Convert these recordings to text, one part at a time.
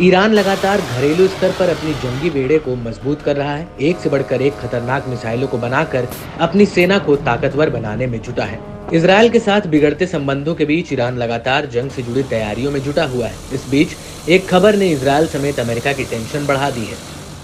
Iran लगातार घरेलू स्तर पर अपनी जंगी बेड़े को मजबूत कर रहा है। एक से बढ़कर एक खतरनाक मिसाइलों को बनाकर अपनी सेना को ताकतवर बनाने में जुटा है। इसराइल के साथ बिगड़ते संबंधों के बीच ईरान लगातार जंग से जुड़ी तैयारियों में जुटा हुआ है। इस बीच एक खबर ने इसराइल समेत अमेरिका की टेंशन बढ़ा दी है।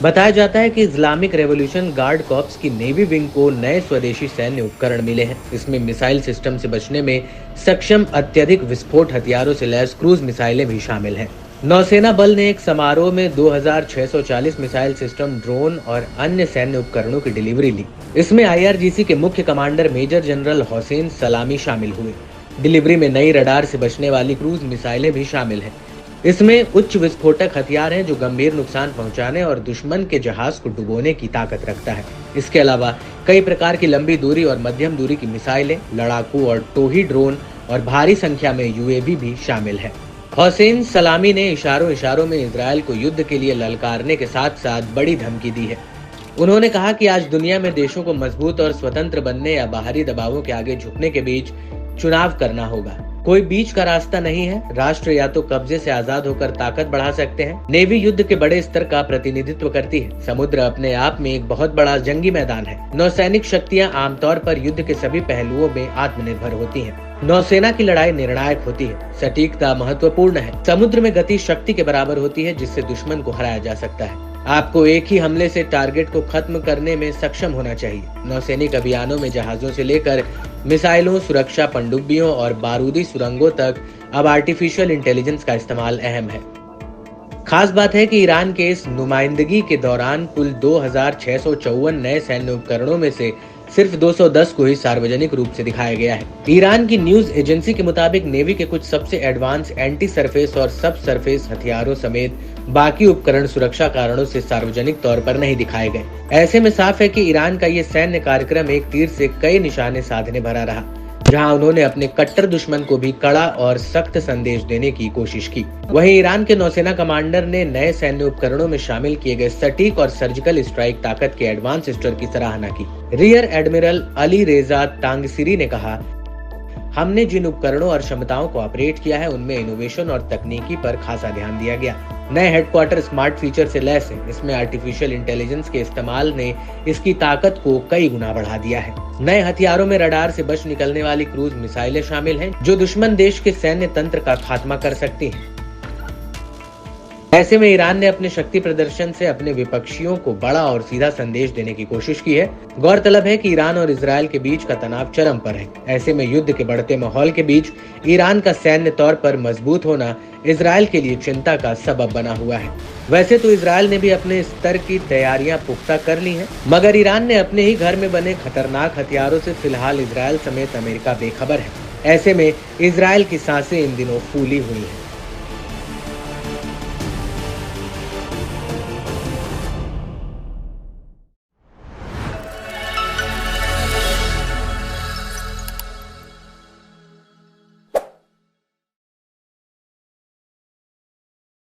बताया जाता है कि इस्लामिक रेवोल्यूशन गार्ड कॉर्प्स की नेवी विंग को नए स्वदेशी सैन्य उपकरण मिले हैं। इसमें मिसाइल सिस्टम से बचने में सक्षम अत्यधिक विस्फोट हथियारों से लैस क्रूज मिसाइलें भी शामिल हैं। नौसेना बल ने एक समारोह में 2640 मिसाइल सिस्टम, ड्रोन और अन्य सैन्य उपकरणों की डिलीवरी ली। इसमें आईआरजीसी के मुख्य कमांडर मेजर जनरल हुसैन सलामी शामिल हुए। डिलीवरी में नई रडार से बचने वाली क्रूज मिसाइलें भी शामिल हैं। इसमें उच्च विस्फोटक हथियार हैं जो गंभीर नुकसान पहुंचाने और दुश्मन के जहाज को डुबोने की ताकत रखता है। इसके अलावा कई प्रकार की लंबी दूरी और मध्यम दूरी की मिसाइलें, लड़ाकू और टोही ड्रोन और भारी संख्या में यूएवी भी शामिल है। हुसैन सलामी ने इशारों में इजरायल को युद्ध के लिए ललकारने के साथ साथ बड़ी धमकी दी है। उन्होंने कहा कि आज दुनिया में देशों को मजबूत और स्वतंत्र बनने या बाहरी दबावों के आगे झुकने के बीच चुनाव करना होगा। कोई बीच का रास्ता नहीं है। राष्ट्र या तो कब्जे से आजाद होकर ताकत बढ़ा सकते हैं। नेवी युद्ध के बड़े स्तर का प्रतिनिधित्व करती है। समुद्र अपने आप में एक बहुत बड़ा जंगी मैदान है। नौसैनिक शक्तियां आमतौर पर युद्ध के सभी पहलुओं में आत्मनिर्भर होती हैं। नौसेना की लड़ाई निर्णायक होती है। सटीकता महत्वपूर्ण है। समुद्र में गति शक्ति के बराबर होती है जिससे दुश्मन को हराया जा सकता है। आपको एक ही हमले से टारगेट को खत्म करने में सक्षम होना चाहिए। नौसैनिक अभियानों में जहाजों से लेकर मिसाइलों, सुरक्षा पनडुब्बियों और बारूदी सुरंगों तक अब आर्टिफिशियल इंटेलिजेंस का इस्तेमाल अहम है। खास बात है कि ईरान के इस नुमाइंदगी के दौरान कुल 2654 नए सैन्य उपकरणों में से सिर्फ 210 को ही सार्वजनिक रूप से दिखाया गया है। ईरान की न्यूज एजेंसी के मुताबिक नेवी के कुछ सबसे एडवांस एंटी सरफेस और सब सरफेस हथियारों समेत बाकी उपकरण सुरक्षा कारणों से सार्वजनिक तौर पर नहीं दिखाए गए। ऐसे में साफ है कि ईरान का ये सैन्य कार्यक्रम एक तीर से कई निशाने साधने भरा रहा, जहां उन्होंने अपने कट्टर दुश्मन को भी कड़ा और सख्त संदेश देने की कोशिश की। वहीं ईरान के नौसेना कमांडर ने नए सैन्य उपकरणों में शामिल किए गए सटीक और सर्जिकल स्ट्राइक ताकत के एडवांस स्टर की सराहना की। रियर एडमिरल अली रेजा तांगसिरी ने कहा, हमने जिन उपकरणों और क्षमताओं को ऑपरेट किया है उनमें इनोवेशन और तकनीकी पर खासा ध्यान दिया गया। नए हेडक्वार्टर स्मार्ट फीचर से लैस है। इसमें आर्टिफिशियल इंटेलिजेंस के इस्तेमाल ने इसकी ताकत को कई गुना बढ़ा दिया है। नए हथियारों में रडार से बच निकलने वाली क्रूज मिसाइलें शामिल हैं जो दुश्मन देश के सैन्य तंत्र का खात्मा कर सकती हैं। ऐसे में ईरान ने अपने शक्ति प्रदर्शन से अपने विपक्षियों को बड़ा और सीधा संदेश देने की कोशिश की है। गौरतलब है कि ईरान और इजरायल के बीच का तनाव चरम पर है। ऐसे में युद्ध के बढ़ते माहौल के बीच ईरान का सैन्य तौर पर मजबूत होना इजरायल के लिए चिंता का सबब बना हुआ है। वैसे तो इजरायल ने भी अपने स्तर की तैयारियां पुख्ता कर ली हैं, मगर ईरान ने अपने ही घर में बने खतरनाक हथियारों से फिलहाल इजरायल समेत अमेरिका बेखबर है। ऐसे में इजरायल की सांसें इन दिनों फूली हुई हैं।